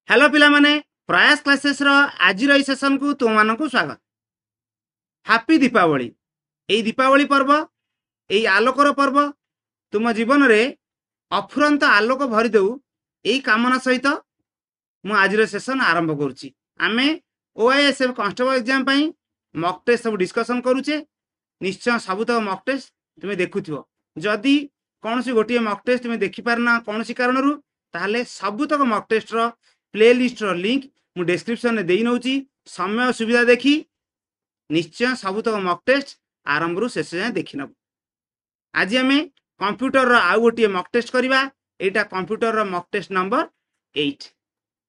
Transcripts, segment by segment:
Hello पिला माने प्रयास क्लासेस रो आज सेशन को तुम मान को स्वागत। हैप्पी दीपावली। एई दीपावली पर्व एई आलोकर पर्व तुम जीवन रे अफुरंत आलोक भरी देउ एई कामना सहित मु आज सेशन आरंभ करुची। आमे ओआईएसएफ कांस्टेबल एग्जाम पई मॉक टेस्ट सब डिस्कशन करूचे। निश्चय सबुतक मॉक टेस्ट तुम देखुथिबो। जदि कोनसी गोटिए मॉक टेस्ट तुम देखि पारना कोनसी कारणरू ताहले सबुतक मॉक टेस्ट रो प्लेलिस्ट रो लिंक मु डिस्क्रिप्शन में देई नउची। समय सुविधा देखी निश्चय सबुतक मॉक टेस्ट आरंभ रु शेष जाए देखि नब। आज आमे कंप्यूटर रो आउ गोटिए मॉक टेस्ट करिबा। एटा कंप्यूटर रो मॉक टेस्ट नंबर 8।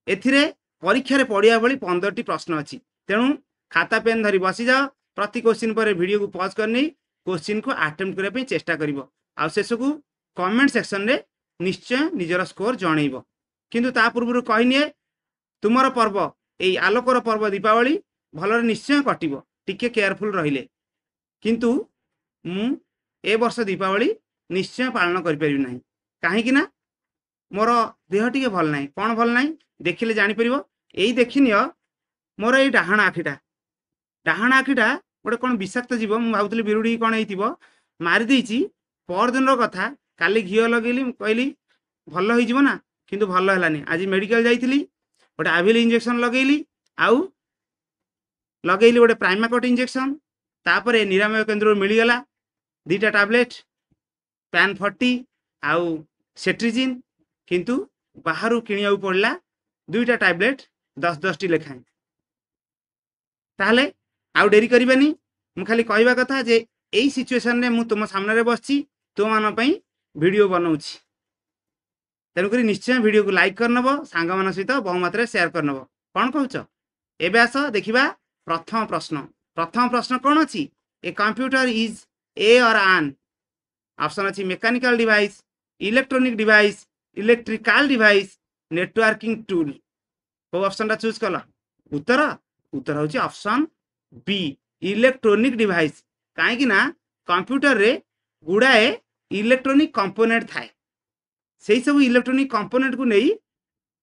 एथिरे परीक्षा रे पढिया बळी 15 टी प्रश्न अछि। तेनु खाता पेन धरी बसी जाओ। प्रति क्वेश्चन पर वीडियो को पॉज करनी क्वेश्चन को अटेम्प्ट करबा पे चेष्टा करिवो। आ शेष को कमेंट सेक्शन रे निश्चय निजर स्कोर जणैबो। किंतु ता पूर्व कहनिए तुमर पर्व एई आलोकर पर्व दीपावली भलरे निश्चय कटिबो। टिके केयरफुल रहिले किंतु मु ए वर्ष दीपावली निश्चय पालन करि परिबि नाही। काहे कि ना मोर देह टिके भल नाही। कोन भल नाही देखिले जानि परिबो। एई देखिनियो मोर एई डाहाण आखिटा गोटे कोन विषाक्त जीव मु भाबुतली बिरुडी कोन हेतिबो मारि देइची। पर दिन रो कथा काली घियो लगेली कहली भल होई जीवो ना किंतु भल हलानी। आज मेडिकल जाइतिली गोटे आविल इंजेक्शन लगेली आउ लगेली गोटे प्राइमाकोट इंजेक्शन। तापरे निरामय केंद्र मिलगला 2टा टैबलेट पैन 40 आउ सेट्रिजिन। किंतु बाहरु किनिया पड़ला 2टा टैबलेट 10 टी लेखाएं। ताहले आउ डेरी करिबानी मु खाली कहबा कथा जे एई सिचुएशन रे मु तुम सामने रे बसची तुम मान पई वीडियो बनाउची। तेणुक निश्चय वीडियो को लाइक करनब सांग मान सहित बहु मात्रा शेयर करनब। कौन कहूच एबे आस देखिबा प्रथम प्रश्न कौन अछि। ए कंप्यूटर इज ए और आन ऑप्शन अछि mechanical device, electronic device, electrical device, networking tool. को ऑप्शन टा चूज कला उत्तर होची ऑप्शन बी इलेक्ट्रॉनिक डिवाइस। काहे कि ना कंप्यूटर रे गुडाए इलेक्ट्रॉनिक कंपोनेंट थाए। सेही सब इलेक्ट्रॉनिक कंपोनेंट को नहीं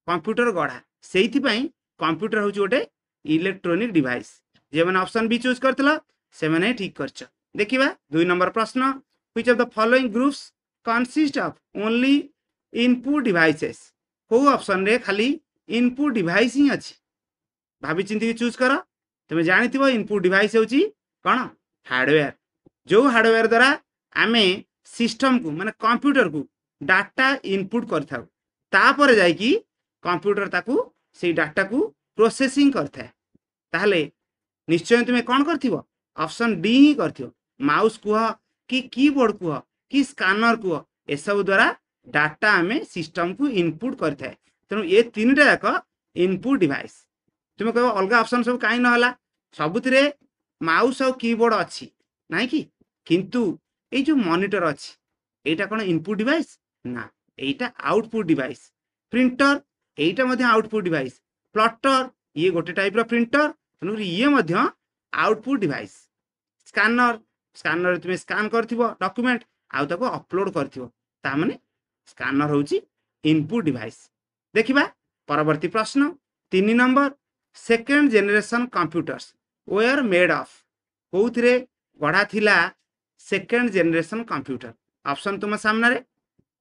कंप्यूटर गढ़ा से कंप्यूटर हूँ गोटे इलेक्ट्रॉनिक डिवाइस। जे मैंने ऑप्शन बी चूज करथिला से मैंने ठीक करछ। देखिबा 2 नंबर प्रश्न which of the following groups consist of only input devices. को ऑप्शन रे खाली इनपुट डिवाइस ही अछि। भाभी चिंती चूज कर। तुम जानिथिबो इनपुट डिवाइस होची कोन हार्डवेयर। जो हार्डवेयर द्वारा आमे सिस्टम को माने कंप्यूटर को डाटा इनपुट करथाउ तापर जाई कि कंप्यूटर ताकू से डाटा को प्रोसेसिंग करथाए। ताहले निश्चय तुम कौन करथिबो ऑप्शन डी ही करथिबो। माउस कुह कि कीबोर्ड कुह कि स्कैनर कुह ए सब द्वारा डाटा आमे सिस्टम को इनपुट करथाए। तेणु ये 3टा जाक इनपुट डिवाइस। तुम कह अलग ऑप्शन सब कहीं ना सबुतिरे माउस और कीबोर्ड अच्छी ना कि किंतु ये जो मॉनिटर अच्छी एटा कौन इनपुट डिवाइस ना एटा आउटपुट डिवाइस। प्रिंटर एटा मध्य आउटपुट डिवाइस। प्लॉटर ये गोटे टाइप रो प्रिंटर तेणु ये मध्य आउटपुट डिवाइस। स्कैनर तुम स्कैन करथिबो डॉक्यूमेंट आउ ताको अपलोड करथिबो ता माने स्कैनर होची इनपुट डिवाइस। देखिबा परवर्ती प्रश्न 3 number second generation computers were made of. कोउथिरे गढ़ा थिला सेकेंड जनरेशन कंप्यूटर। ऑप्शन तुम सामने रे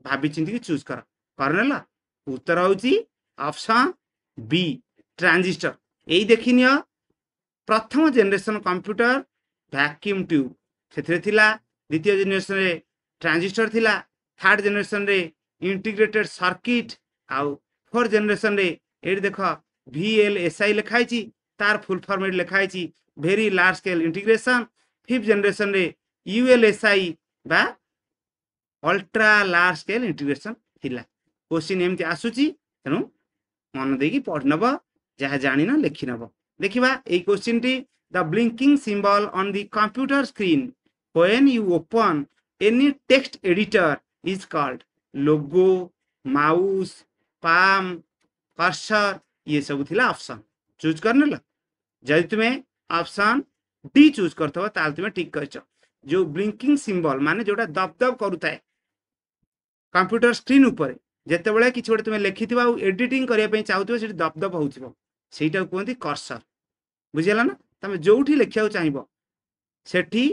भाभी चिंती चूज कर करनेला। उत्तर होची ऑप्शन बी ट्रांजिस्टर। एई देखिनियो प्रथम जनरेशन कंप्यूटर वैक्यूम ट्यूब सेथिरे थिला। द्वितीय जनरेशन रे ट्रांजिस्टर थिला। थर्ड जनरेशन रे इंटीग्रेटेड सर्किट आउ फोर्थ जनरेशन रे एडी देखो VLSI लिखाई छी तार फुल फॉर्मेट लिखाई छी very large scale integration. Fifth generation रे ULSI बा अल्ट्रा लार्ज स्केल इंटीग्रेशन थिला। क्वेश्चन एमती आसुची तेनु मन देकी पढ़ नब जहा जानि न लिखि नब। देखिबा ए क्वेश्चन टी the blinking symbol on the computer screen when you open any text editor is called. Logo, mouse, palm, cursor ये सब थिला ऑप्शन चूज करने ला। जदि तुम्हें ऑप्शन डी चूज करथबो ताल तुम्हें ठीक करछ। जो ब्लिंकिंग सिंबल माने जोटा दब दब करूताए कंप्यूटर स्क्रीन ऊपर ଯେତେବେଳେ କିଛି ଗୋଟେ ତୁମେ ଲେଖିଥିବ ଆଉ ଏଡିଟିଂ କରିବା ପାଇଁ ଚାହୁଥିବ ସେଠି ଦପ ଦପ ହଉଥିବ ସେଇଟାକୁ କୁହନ୍ତି କର୍ସର। ବୁଝିଗଲା ନା? ତମେ ଯୋଉଠି ଲେଖିବାକୁ ଚାହିଁବ ସେଠି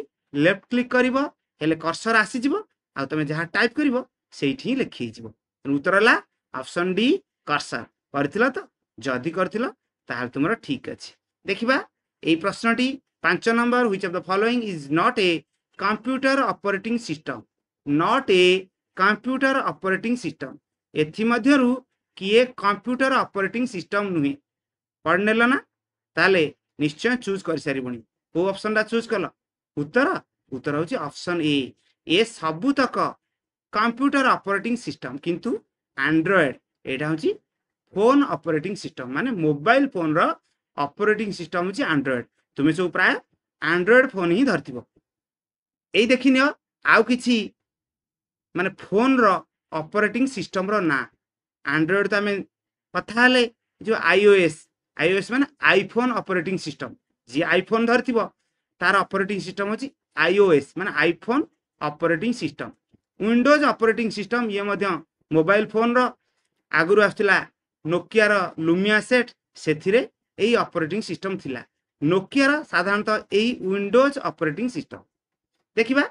ଲେଫ୍ଟ କ୍ଲିକ୍ କରିବ ହେଲେ କର୍ସର ଆସିଯିବ ଆଉ ତମେ ଯାହା ଟାଇପ୍ କରିବ ସେଇଠି ହିଁ ଲେଖି ହେଇଯିବ। ଉତ୍ତର ହେଲା ଅପସନ୍ ଡି କର୍ସର। କରିଥିଲ ତ? ଯଦି କରିଥିଲ ତାହେଲେ ତୁମର ଠିକ୍ ଅଛି। ଦେଖିବା এই প্রশ্নটি 5 নম্বর, which of the following is not a computer operating system? not a computer operating system। ଏଥି ମଧ୍ୟରୁ କିଏ କମ୍ପ୍ୟୁଟର ଅପରେଟିଂ ସିଷ୍ଟମ ନୁହେଁ? ପଢ଼ିନେଲ ନା? ତାହେଲେ ନିଶ୍ଚୟ ଚୁଜ୍ କରିସାରିବଣି। କୋଉ ଅପସନଟା ଚୁଜ୍ କଲ? ଉତ୍ତର ହେଉଛି ଅପସନ୍ ଏ। ଏ ସବୁତକ କମ୍ପ୍ୟୁଟର ଅପରେଟିଂ ସିଷ୍ଟମ, କିନ୍ତୁ ଆଣ୍ଡ୍ରଏଡ୍ ଏଇଟା ହେଉଛି ଫୋନ୍ ଅପରେଟିଂ ସିଷ୍ଟମ, ମାନେ ମୋବାଇଲ ଫୋନ୍ର ଅପରେଟିଂ ସିଷ୍ଟମ ହେଉଛି ଆଣ୍ଡ୍ରଏଡ୍। ତୁମେ ସବୁ ପ୍ରାୟ ଆଣ୍ଡ୍ରଏଡ୍ ଫୋନ୍ ହିଁ ଧରିଥିବ। ଏଇ ଦେଖିନିଅ ଆଉ କିଛି ମାନେ ଫୋନ୍ର ଅପରେଟିଂ ସିଷ୍ଟମର ନାଁ। ଆଣ୍ଡ୍ରଏଡ୍ ତ ଆମେ କଥା ହେଲେ ଯେଉଁ iOS ମାନେ ଆଇଫୋନ୍ ଅପରେଟିଂ ସିଷ୍ଟମ। ଯିଏ ଆଇଫୋନ୍ ଧରିଥିବ ତାର ଅପରେଟିଂ ସିଷ୍ଟମ ହେଉଛି iOS ମାନେ iPhone operating system. Windows operating system ଇଏ ମଧ୍ୟ ମୋବାଇଲ ଫୋନ୍ର ଆଗରୁ ଆସୁଥିଲା ନୋକିଆର ଲୁମିଆ ସେଟ୍, ସେଥିରେ এই অপরেটিং সিস্টম ଥିଲା। ନୋକିଆର ସାଧାରଣତଃ এই ୱିଣ୍ଡୋଜ୍ ଅପରେଟିଂ ସିଷ୍ଟମ। ଦେଖିବା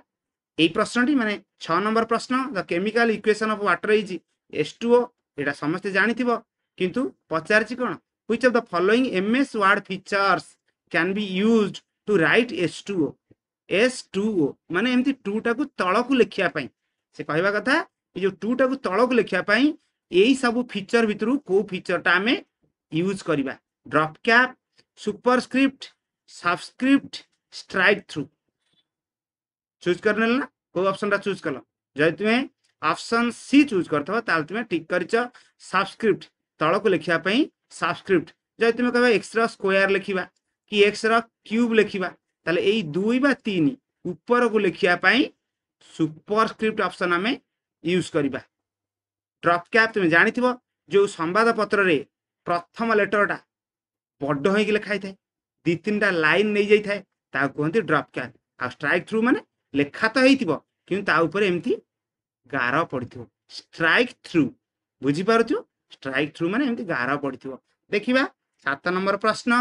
এই ପ୍ରଶ୍ନଟି ମାନେ 6 নম্বର ପ୍ରଶ୍ନ। The chemical equation of water is H2O। ଏଇଟା ସମସ୍ତେ ଜାଣିଥିବ, କିନ୍ତୁ ପଚାରିଛି କ'ଣ? which of the following MS word features can be used to write H2O? H2O ମାନେ ଏମିତି 2 ଟାକୁ ତଳକୁ ଲେଖିବା ପାଇଁ ସେ କହିବା କଥା ଏ ଯୋଉ 2 ଟାକୁ ତଳକୁ ଲେଖିବା ପାଇଁ ଏଇ ସବୁ ଫିଚର ଭିତରୁ କୋଉ ଫିଚରଟା ଆମେ ୟୁଜ୍ କରିବା? Drop cap, superscript, subscript, strikethrough. Choose କରିନେଲ ନା? କୋଉ ଅପସନଟା ଚୁଜ୍ କଲ? ଯଦି ତୁମେ ଅପସନ୍ ସି ଚୁଜ୍ କରିଥିବ ତାହେଲେ ତୁମେ ଠିକ୍ କରିଛ। ସବସ୍କ୍ରିପ୍ଟ ତଳକୁ ଲେଖିବା ପାଇଁ ସବସ୍କ୍ରିପ୍ଟ। ଯଦି ତୁମେ କହିବ ଏକ୍ସ ର ସ୍କୋୟାର ଲେଖିବା କି ଏକ୍ସ ର କ୍ୟୁବ୍ ଲେଖିବା ତାହେଲେ ଏଇ 2 ବା 3 ଉପରକୁ ଲେଖିବା ପାଇଁ ସୁପରସ୍କ୍ରିପ୍ଟ ଅପସନ୍ ଆମେ ୟୁଜ୍ କରିବା। ଡ୍ରପ୍ କ୍ୟାପ୍ ତୁମେ ଜାଣିଥିବ, ଯେଉଁ ସମ୍ବାଦପତ୍ରରେ ପ୍ରଥମ ଲେଟରଟା ବଡ଼ ହେଇକି ଲେଖା ହେଇଥାଏ, 2-3ଟା ଲାଇନ୍ ନେଇଯାଇଥାଏ, ତାକୁ କୁହନ୍ତି ଡ୍ରପ୍ କ୍ୟାପ୍। ଆଉ ଷ୍ଟ୍ରାଇକ୍ ଥ୍ରୁ ମାନେ ଲେଖା ତ ହେଇଥିବ କିନ୍ତୁ ତା ଉପରେ ଏମିତି ଗାର ପଡ଼ିଥିବ। ଷ୍ଟ୍ରାଇକ୍ ଥ୍ରୁ ବୁଝିପାରୁଥିବ? ଷ୍ଟ୍ରାଇକ୍ ଥ୍ରୁ ମାନେ ଏମିତି ଗାର ପଡ଼ିଥିବ। ଦେଖିବା 7 নম্বର ପ୍ରଶ୍ନ।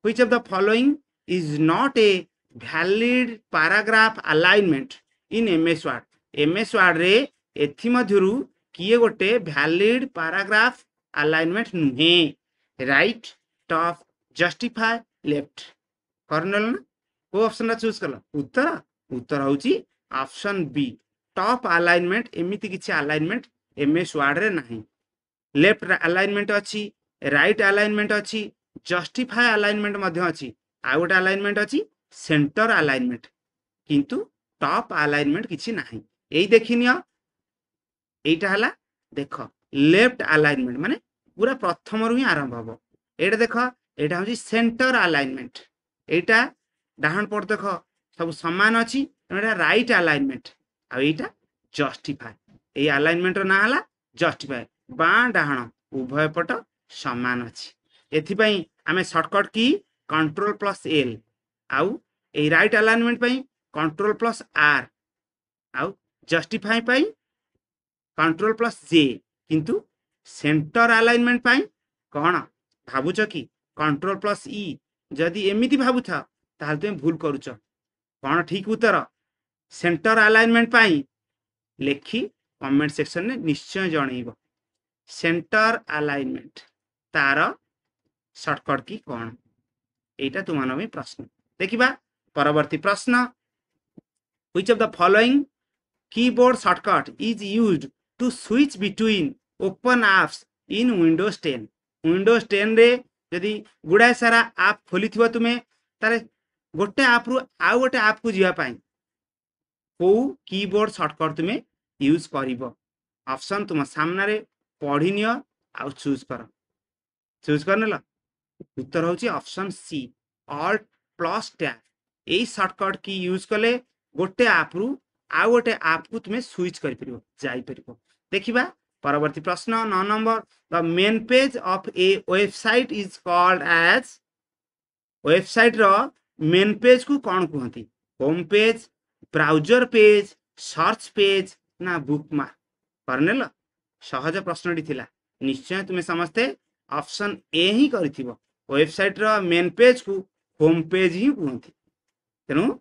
which of the following is not a valid paragraph alignment in MS Word? MS Wordରେ ଏଥିମଧ୍ୟରୁ କିଏ ଗୋଟେ ଭ୍ୟାଲିଡ୍ ପାରାଗ୍ରାଫ ଆଲାଇନମେଣ୍ଟ ନୁହେଁ? Right, top, justify, left. କରିନେଲ ନା? କୋଉ ଅପସନଟା ଚୁଜ୍ କଲ? ଉତ୍ତର ହେଉଛି ଅପସନ୍ ବି, ଟପ୍ ଆଲାଇନମେଣ୍ଟ। ଏମିତି କିଛି ଆଲାଇନମେଣ୍ଟ MS ୱାର୍ଡରେ ନାହିଁ। ଲେଫ୍ଟ ଆଲାଇନମେଣ୍ଟ ଅଛି, ରାଇଟ୍ ଆଲାଇନମେଣ୍ଟ ଅଛି, ଜଷ୍ଟିଫାଏ ଆଲାଇନମେଣ୍ଟ ମଧ୍ୟ ଅଛି, ଆଉ ଗୋଟେ ଆଲାଇନମେଣ୍ଟ ଅଛି ସେଣ୍ଟର ଆଲାଇନମେଣ୍ଟ, କିନ୍ତୁ ଟପ୍ ଆଲାଇନମେଣ୍ଟ କିଛି ନାହିଁ। ଏଇ ଦେଖିନିଅ, এইটা ହେଲା ଦେଖ লেফট আলাইনমেন্ট মানে পুরা প্রথমରୁ ହିଁ ଆରମ୍ଭ ହେବ। ଏଇଟା ଦେଖ, ଏଇଟା ହେଉଛି ସେଣ୍ଟର ଆଲାଇନମେଣ୍ଟ। এইটা ଡାହାଣ ପଟ ଦେଖ ସବୁ ସମାନ ଅଛି, ଏଇଟା ରାଇଟ୍ ଆଲାଇନମେଣ୍ଟ। ଆଉ ଏଇଟା ଜଷ୍ଟିଫାଏ। ଏଇ ଆଲାଇନମେଣ୍ଟର ନାଁ ହେଲା ଜଷ୍ଟିଫାଏ। ବାଁ ଡାହାଣ ଉଭୟ ପଟ ସମାନ ଅଛି। ଏଥିପାଇଁ ଆମେ ସର୍ଟକଟ କି Ctrl+L, ଆଉ ଏଇ ରାଇଟ୍ ଆଲାଇନମେଣ୍ଟ ପାଇଁ Ctrl+R, ଆଉ ଜଷ୍ଟିଫାଏ ପାଇଁ Ctrl+J, କିନ୍ତୁ ସେଣ୍ଟର ଆଲାଇନମେଣ୍ଟ ପାଇଁ କ'ଣ ଭାବୁଛ କି Ctrl+E? ଯଦି ଏମିତି ଭାବୁଛ ତାହେଲେ ତୁମେ ଭୁଲ କରୁଛ। କ'ଣ ଠିକ୍ ଉତ୍ତର? ସେଣ୍ଟର ଆଲାଇନମେଣ୍ଟ ପାଇଁ ଲେଖି କମେଣ୍ଟ ସେକ୍ସନରେ ନିଶ୍ଚୟ ଜଣେଇବ। ସେଣ୍ଟର ଆଲାଇନମେଣ୍ଟ ତାର ସର୍ଟକଟ କି କ'ଣ? এইটা তোমার ପାଇଁ ପ୍ରଶ୍ନ। ଦେଖିବା ପରବର୍ତ୍ତୀ ପ୍ରଶ୍ନ। which of the following keyboard shortcut is used to switch between open apps in Windows 10? Windows 10 ରେ ଯଦି ଗୁଡ଼ାଏ ସାରା ଆପ୍ ଖୋଲିଥିବ ତୁମେ, ତାହେଲେ ଗୋଟେ ଆପ୍ରୁ ଆଉ ଗୋଟେ ଆପ୍କୁ ଯିବା ପାଇଁ କୋଉ କିବୋର୍ଡ ସର୍ଟକଟ୍ ତୁମେ ୟୁଜ୍ କରିବ? ଅପସନ୍ ତୁମ ସାମ୍ନାରେ, ପଢ଼ିନିଅ ଆଉ ଚୁଜ୍ କର। ଚୁଜ୍ କରିନେଲ? ଉତ୍ତର ହେଉଛି ଅପସନ୍ ସି, Alt+Tab। এই ସର୍ଟକଟ୍ କି ୟୁଜ୍ କଲେ ଗୋଟେ ଆପ୍ରୁ ଆଉ ଗୋଟେ ଆପ୍କୁ ତୁମେ ସୁଇଚ୍ କରିପାରିବ, ଯାଇପାରିବ। ଦେଖିବା ପରବର୍ତ୍ତୀ ପ୍ରଶ୍ନ 9 number. The main page of a website is called as? ୱେବସାଇଟ୍ର ମେନ୍ ପେଜ୍କୁ କ'ଣ କୁହନ୍ତି? Home page, browser page, search page ନା ବୁକ୍ ମାର୍କ? କରିନେଲ? सहज प्रश्नटी थिला निश्चय तुमे समस्ते ऑप्शन ए ही करिथिबो वेबसाइट रो मेन पेज को होम पेज ही कहंती तेनु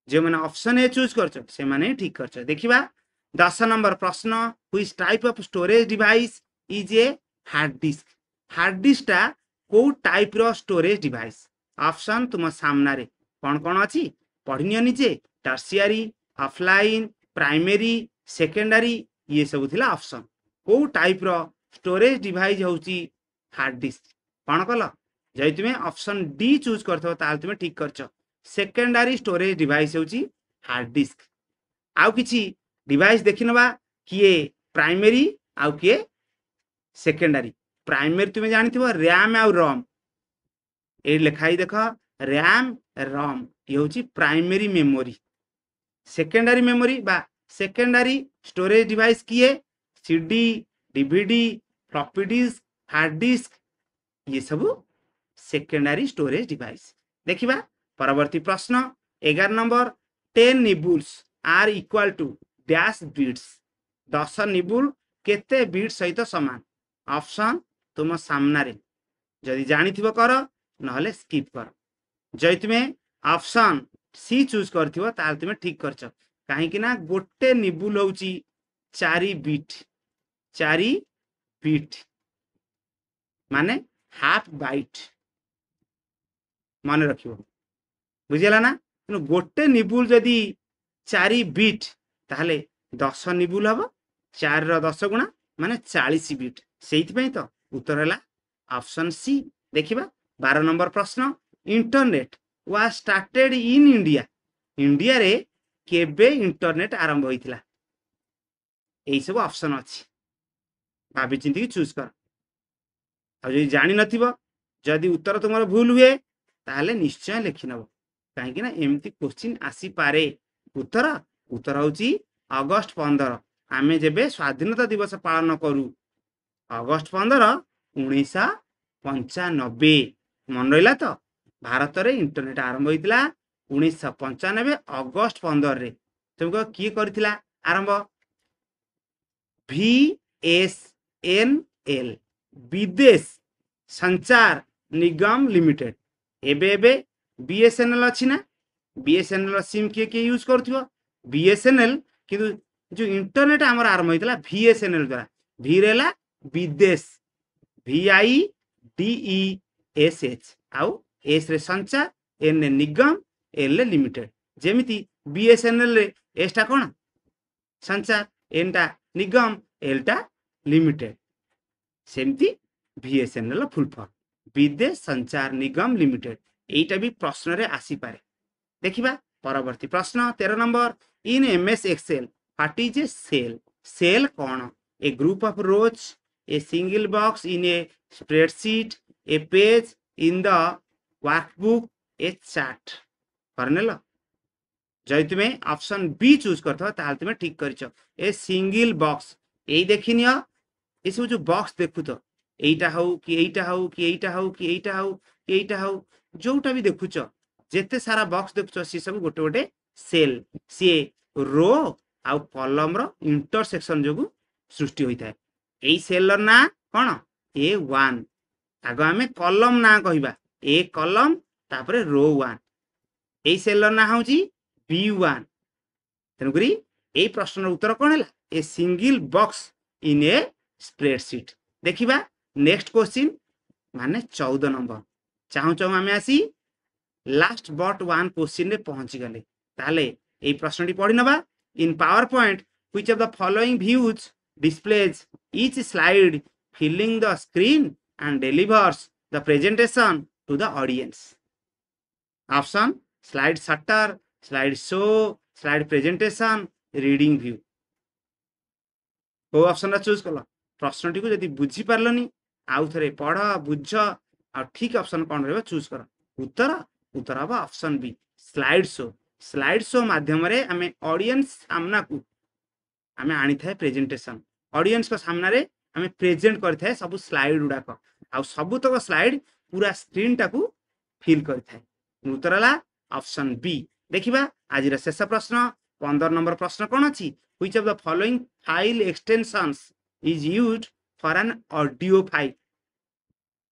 जे माने ऑप्शन ए चूज करछ से माने ठीक करछ देखिबा 10 नंबर प्रश्न which type of storage device is a hard disk टा को टाइप रो स्टोरेज डिवाइस ऑप्शन तुम सामना रे कौन अच्छी पढ़नियो निजे टर्शियरी ऑफलाइन प्राइमरी सेकेंडरी ये सब थिला ऑप्शन को टाइप रो स्टोरेज डिवाइस होची हार्ड डिस्क कौन कल जदि तुम्हें ऑप्शन डी चूज करथो ताल तुम्हें ठीक करछ सेकेंडरी स्टोरेज डिवाइस होची हार्ड डिस्क आउ किछि डिवाइस देखिनबा किए प्राइमरी आउ किए सेकेंडरी प्राइमरी तुम्हें जानिथिबो रैम आउ रोम ए लिखाई देख रैम रोम ये होची प्राइमरी मेमोरी सेकेंडरी मेमोरी बा सेकेंडरी स्टोरेज डिवाइस किए CD DVD floppy disk hard disk ये सब सेकेंडरी स्टोरेज डिवाइस देखिबा परवर्ती प्रश्न 11 number 10 nibbles are equal to dash bits 10 nibble केते बीट सहित समान ऑप्शन तुम सामना रे जदि जानिथिबो कर नहले स्किप कर जदि तुम्हें ऑप्शन सी चूज करथिबो ताल तुम्हें ठीक करछ काहे कि ना गोटे निबुल होची 4 बीट माने हाफ बाइट मन रखिबो बुझिला ना गोटे निबुल जदि 4 बीट ताहले 10 निबुल हबो 4 रो 10 गुणा माने 40 बीट सेहित पई तो उत्तर हला ऑप्शन सी देखिबा 12 नंबर प्रश्न internet was started in India रे केबे इंटरनेट आरंभ होइतिला एई सब ऑप्शन अछि भाबी चिंती की चूज कर आ जदि जानि नथिबो जदि उत्तर तुमर भूल हुए ताहले निश्चय लिखि नबो काहे कि ना एमती क्वेश्चन आसी पारे उत्तर होची अगस्त 15 आमे जेबे स्वाधीनता दिवस पालन करू अगस्त 15 1995 मन रहिला तो भारत रे इंटरनेट आरंभ होइतिला 1995 अगस्त 15 रे तुमको की करथिला आरंभ VSNL विदेश संचार निगम लिमिटेड एबे BSNL अछि ना BSNL सिम के यूज करथिबो BSNL किंतु जो इंटरनेट हमर आरंभ होइतिला VSNL द्वारा भी रेला विदेश VIDESH आउ एस रे संचार एन निगम एल लिमिटेड जेमिति BSNL रे एस्टा कोन संचार एनटा निगम एलटा लिमिटेड सेमती VSNL फुल फॉर्म विदेश संचार निगम लिमिटेड एटा भी प्रश्न रे आसी पारे देखिबा परवर्ती प्रश्न 13 number in MS Excel what is a cell कोन a group of rows a single box in a spreadsheet a page in the workbook a chart करनेलो जय तुम्हें ऑप्शन बी चूज करथो ताल तुम्हें ठीक करछ ए सिंगल बॉक्स एई देखिनियो ए सब जो बॉक्स देखु तो एइटा हौ कि एइटा हौ कि एइटा हौ कि एइटा हौ कि एइटा हौ जोटा भी देखुछ जेते सारा बॉक्स देखुछ सी सब गोटे गोटे सेल सी रो आउ कॉलम रो इंटरसेक्शन जोगु सृष्टि होइताय एई सेल ना कोन A1 आगो आमे कॉलम ना कहिबा ए कॉलम तापरे रो 1 एई सेल ना होची B1 तनकरी एई प्रश्नर उत्तर कोन हला ए single box in a spreadsheet देखिबा नेक्स्ट क्वेश्चन माने 14 नंबर चाहू चाहू आमे आसी लास्ट बट वन क्वेश्चन रे पहुंची गले ताले एई प्रश्नटी पढि नबा in PowerPoint which of the following views displays each slide filling the screen and delivers the presentation to the audience option slide sorter slide show slide presentation reading view को option रा choose कलो प्रश्नटी को यदि बुझी पारलनी आउ थरे पढ़ बुझ आ ठीक ऑप्शन कोन रहबो चूज कर उत्तर हबा ऑप्शन बी स्लाइड शो माध्यम रे हमें ऑडियंस सामना को हमें आनी थाए प्रेजेंटेशन ऑडियंस को सामना रे हमें प्रेजेंट करि थाए सब स्लाइड उडाक आ सब तक स्लाइड पूरा स्क्रीन टाकू फिल करि थाए उत्तर हला ऑप्शन बी देखिबा आज शेष प्रश्न 15 नंबर प्रश्न कोन अछि which of the following file extensions is used for an audio file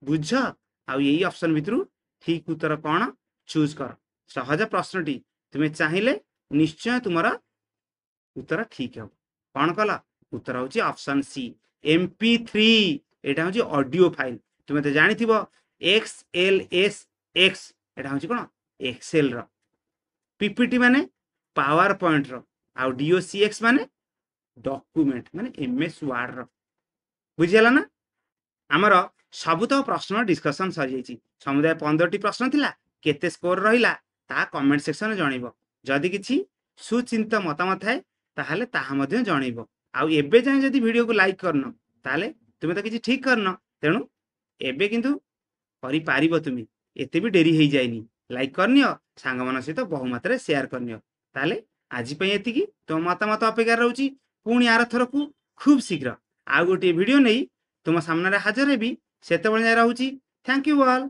बुझ आउ यही ऑप्शन भितर ठीक उत्तर कौन चूज कर सहज प्रश्नटी तुम्हें चाहिए निश्चय तुम उत्तर ठीक हो कौन कल उत्तर हूँ ऑप्शन सी MP3 एटा हूँ ऑडियो फाइल तुम्हें तो जानी XLSX एटा हूँ कौन एक्सेल रो पीपीटी माने पावर पॉइंट रो आउ DOCX माने डॉक्यूमेंट माने MS वर्ड रो बुझीगला ना आमर सबुतक प्रश्न डिस्कसन सरी जाइए समुदाय 15टी प्रश्न थिला केते स्कोर रहिला ता कमेंट सेक्शन जनइबो जदि किछि सुचिंत मतामत थाए ताहले ताहा मध्ये जनइबो आउ एबे जाय जदि वीडियो को लाइक करनो ताहले तुमे तो किछि ठीक करनो तेणु एबे किंतु करि पारिबो तुमी एते भी डेरी हेई जायनी लाइक करनियो सांग मन सहित बहु मात्रा शेयर करनियो ताहले आज पई एतिकी तो मतामत अपेक्षा रहउची पुणी आर थरकू खूब शीघ्र आ गोटे वीडियो नहीं तुम सामने हाजर हेबी सेतेबेले जाय रहउची थैंक यू ऑल।